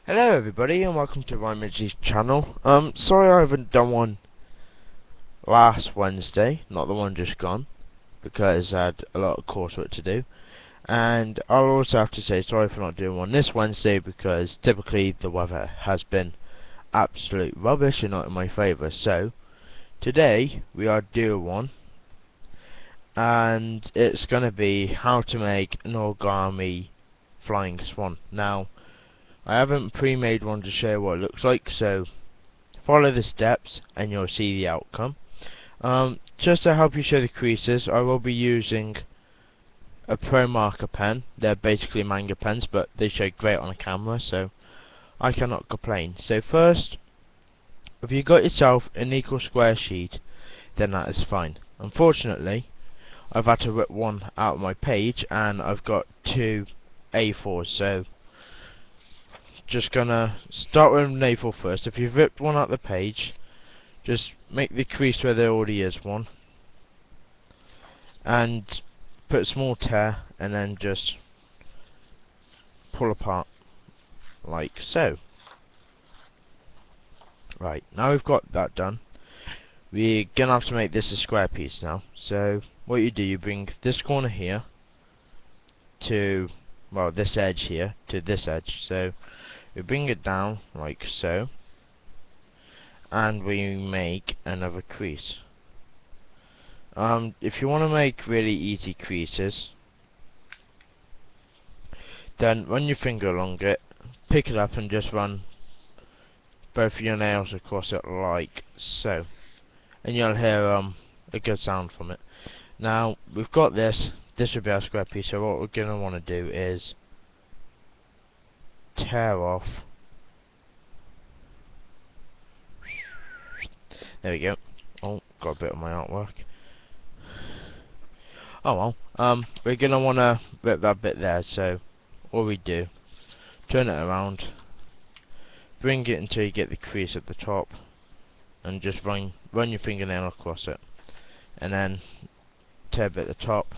Hello everybody and welcome to Origami's channel. Sorry I haven't done one last Wednesday, not the one just gone, because I had a lot of coursework to do. And I'll also have to say sorry for not doing one this Wednesday because typically the weather has been absolute rubbish and not in my favour. So today we are doing one, and it's going to be how to make an origami flying swan. Now I haven't pre-made one to show what it looks like, so follow the steps and you'll see the outcome. Just to help you show the creases, I will be using a Pro marker pen. They're basically manga pens, but they show great on a camera, so I cannot complain. So first, if you got yourself an equal square sheet, then that is fine. Unfortunately, I've had to rip one out of my page, and I've got two A4s, so just gonna start with an A4 first. If you've ripped one out the page, just make the crease where there already is one, and put a small tear, and then just pull apart like so. Right, now we've got that done, we're gonna have to make this a square piece now. So what you do, you bring this corner here to, well, this edge here to this edge. So we bring it down like so, and we make another crease. If you want to make really easy creases, then run your finger along it, pick it up and just run both of your nails across it like so, and you'll hear a good sound from it. Now we've got this will be our square piece, so what we're going to want to do is tear off, there we go. Oh, got a bit of my artwork. Oh well, we're going to want to rip that bit there, so what we do, turn it around, bring it until you get the crease at the top, and just run your fingernail across it, and then tear a bit at the top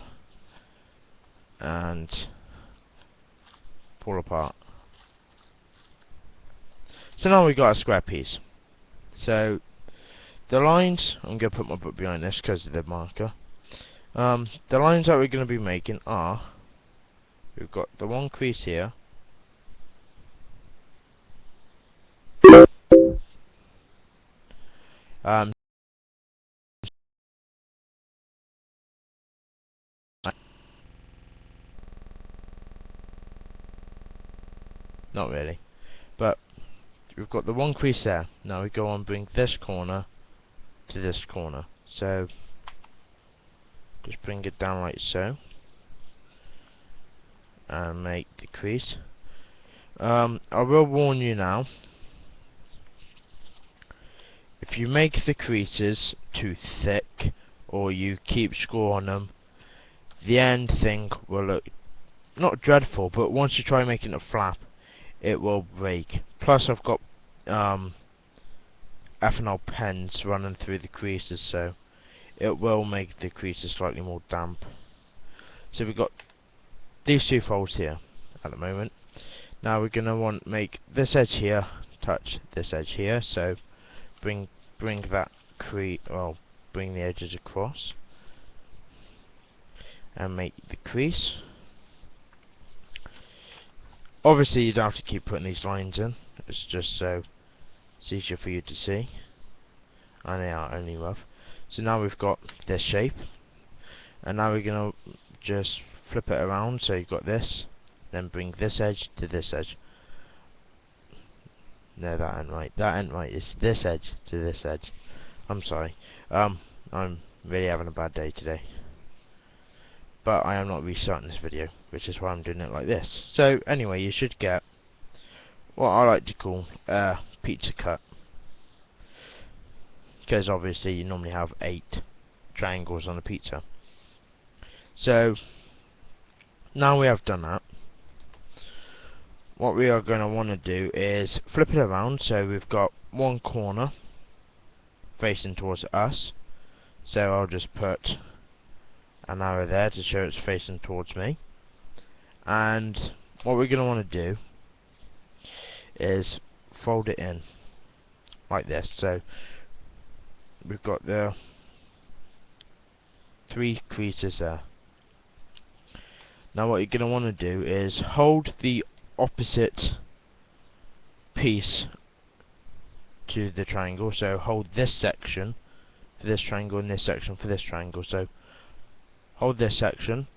and pull apart. So now we've got a square piece. So the lines, I'm going to put my book behind this because of the marker. The lines that we're going to be making are, we've got the one crease here, not really, but we've got the one crease there. Now we go on, bring this corner to this corner, so just bring it down like so and make the crease. I will warn you now, if you make the creases too thick or you keep score on them, the end thing will look not dreadful, but once you try making it flap, it will break. Plus I've got ethanol pens running through the creases, so it will make the creases slightly more damp. So we've got these two folds here at the moment. Now we're gonna want to make this edge here touch this edge here, so bring that bring the edges across and make the crease. Obviously you don't have to keep putting these lines in, it's just so it's easier for you to see, and they are only rough. So now we've got this shape, and now we're gonna just flip it around, so you've got this, then bring this edge to this edge. No, that ain't right. That ain't right. It's this edge to this edge. I'm sorry. I'm really having a bad day today. But I am not restarting this video, which is why I'm doing it like this. So anyway, you should get what I like to call a pizza cut, because obviously you normally have 8 triangles on a pizza. So now we have done that, what we are going to want to do is flip it around, so we've got one corner facing towards us, so I'll just put an arrow there to show it's facing towards me. And what we're going to want to do is fold it in like this. So we've got the 3 creases there. Now what you're going to want to do is hold the opposite piece to the triangle. So hold this section for this triangle and this section for this triangle. So hold this section,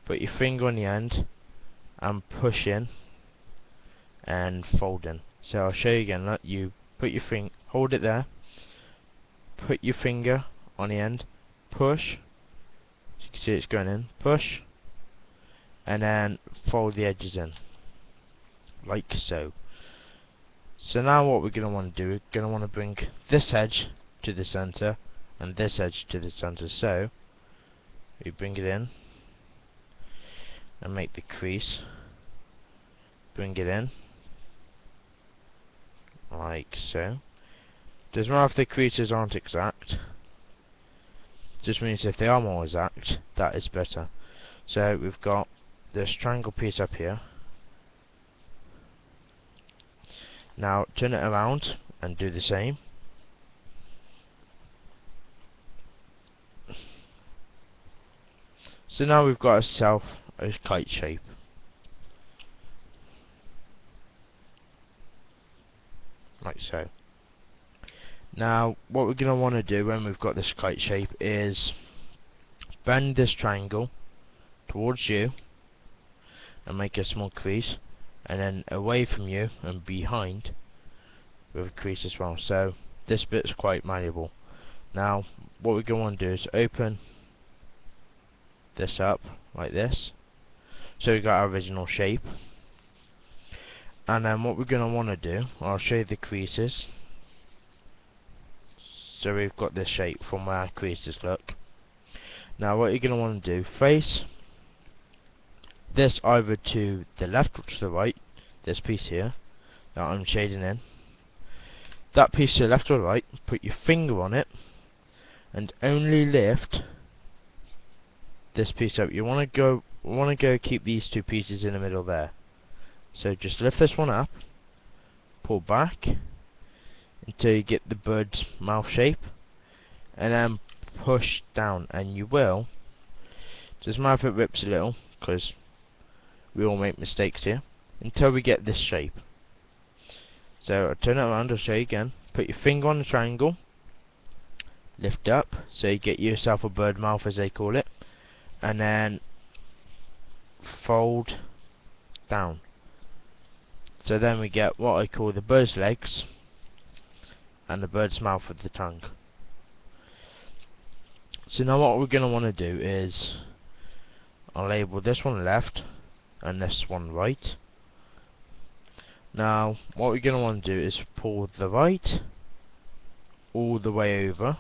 put your finger on the end and push in and fold in. So I'll show you again. Let you put your finger, hold it there, put your finger on the end, push, so you can see it's going in, push, and then fold the edges in like so. So now what we're going to want to do, we're going to want to bring this edge to the center and this edge to the center. So we bring it in and make the crease, bring it in like so. Doesn't matter if the creases aren't exact, just means if they are more exact, that is better. So we've got this triangle piece up here. Now turn it around and do the same. So now we've got ourselves a kite shape. Like so. Now what we're going to want to do when we've got this kite shape is bend this triangle towards you and make a small crease, and then away from you and behind with a crease as well. So this bit's quite malleable. Now what we're going to want to do is open this up like this, so we got our original shape. And then what we're going to want to do, I'll show you the creases. So we've got this shape from where our creases look. Now what you're going to want to do, face this either to the left or to the right, this piece here that I'm shading in. That piece to the left or right, put your finger on it and only lift this piece up. You want to go keep these 2 pieces in the middle there. So just lift this one up, pull back until you get the bird's mouth shape, and then push down, and you will, doesn't matter if it rips a little, because we all make mistakes here, until we get this shape. So I'll turn it around, I'll show you again. Put your finger on the triangle, lift up, so you get yourself a bird mouth as they call it, and then fold down. So then we get what I call the bird's legs and the bird's mouth with the tongue. So now what we're going to want to do is, I'll label this one left and this one right. Now what we're going to want to do is pull the right all the way over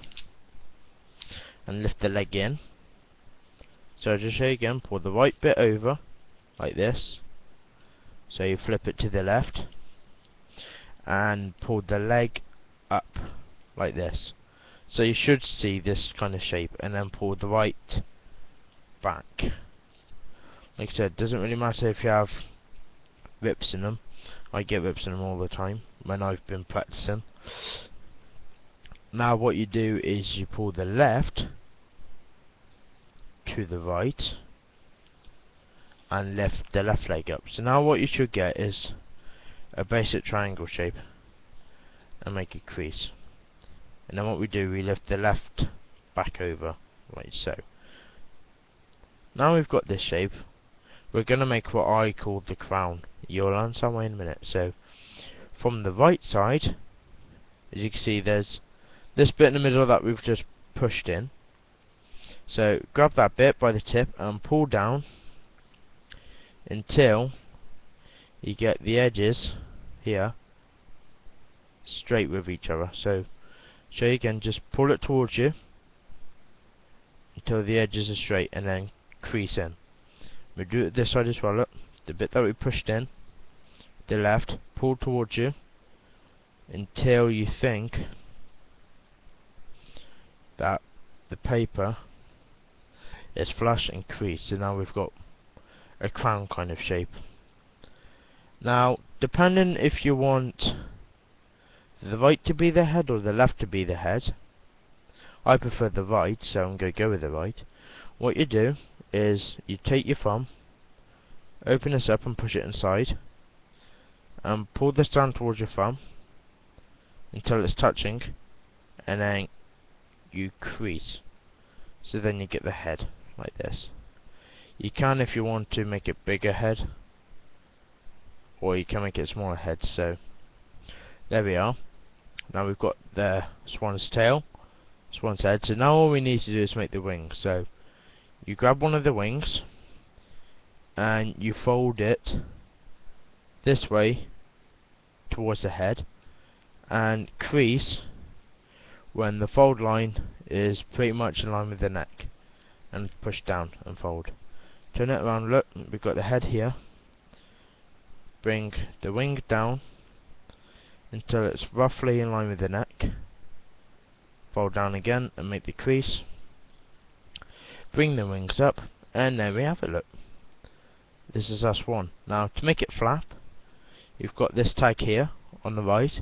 and lift the leg in. So I'll just show you again, pull the right bit over like this, so you flip it to the left, and pull the leg up like this. So you should see this kind of shape, and then pull the right back. Like I said, doesn't really matter if you have rips in them. I get rips in them all the time when I've been practicing. Now what you do is you pull the left to the right and lift the left leg up. So now what you should get is a basic triangle shape and make a crease. And then what we do, we lift the left back over like so. Now we've got this shape, we're going to make what I call the crown. You'll understand why in a minute. So from the right side, as you can see, there's this bit in the middle that we've just pushed in. So grab that bit by the tip and pull down until you get the edges here straight with each other. So show you again, just pull it towards you until the edges are straight, and then crease in. We do it this side as well. Look, the bit that we pushed in, the left, pull towards you until you think that the paper is flush and creased. So now we've got a crown kind of shape. Now depending if you want the right to be the head or the left to be the head, I prefer the right, so I'm going to go with the right. What you do is you take your thumb, open this up and push it inside, and pull this down towards your thumb until it's touching, and then you crease. So then you get the head like this. You can, if you want to, make it bigger head, or you can make it smaller head. So there we are. Now we've got the swan's tail, swan's head. So now all we need to do is make the wings. So you grab one of the wings and you fold it this way towards the head and crease when the fold line is pretty much in line with the neck, and push down and fold. Turn it around, look, we've got the head here. Bring the wing down until it's roughly in line with the neck. Fold down again and make the crease. Bring the wings up, and there we have it, look. This is our swan. Now to make it flap, you've got this tag here on the right,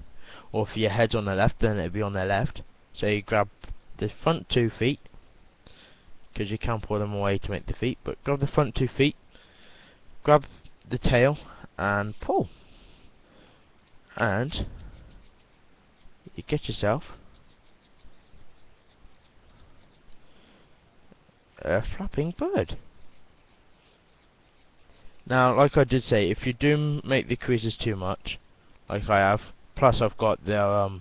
or if your head's on the left, then it'll be on the left. So you grab the front 2 feet, because you can pull them away to make the feet, but grab the front 2 feet, grab the tail and pull, and you get yourself a flapping bird. Now, like I did say, if you do make the creases too much, like I have, plus I've got the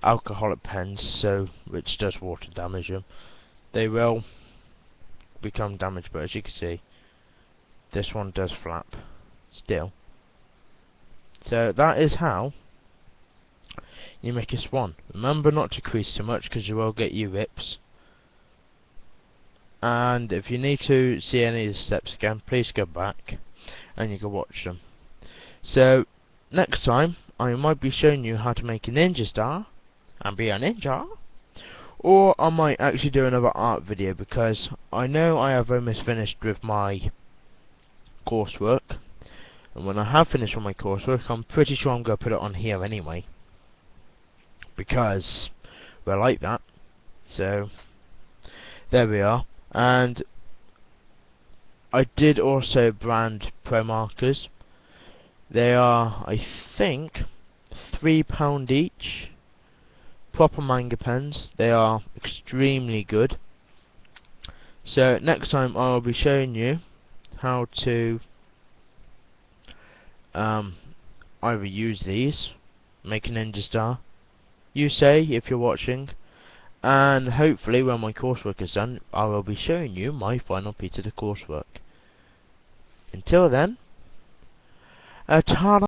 alcoholic pens, so which does water damage them, they will become damaged. But as you can see, this one does flap still. So that is how you make a swan. Remember not to crease too much, because you will get your rips. And if you need to see any of the steps again, please go back and you can watch them. So next time I might be showing you how to make a ninja star and be a ninja, or I might actually do another art video, because I know I have almost finished with my coursework, and when I have finished with my coursework, I'm pretty sure I'm going to put it on here anyway, because we're like that. So there we are. And I did also brand pro markers. They are, I think, £3 each. Proper manga pens. They are extremely good. So next time I will be showing you how to either use these, make an ninja star, you say if you're watching, and hopefully when my coursework is done, I will be showing you my final piece of the coursework. Until then, ta-da!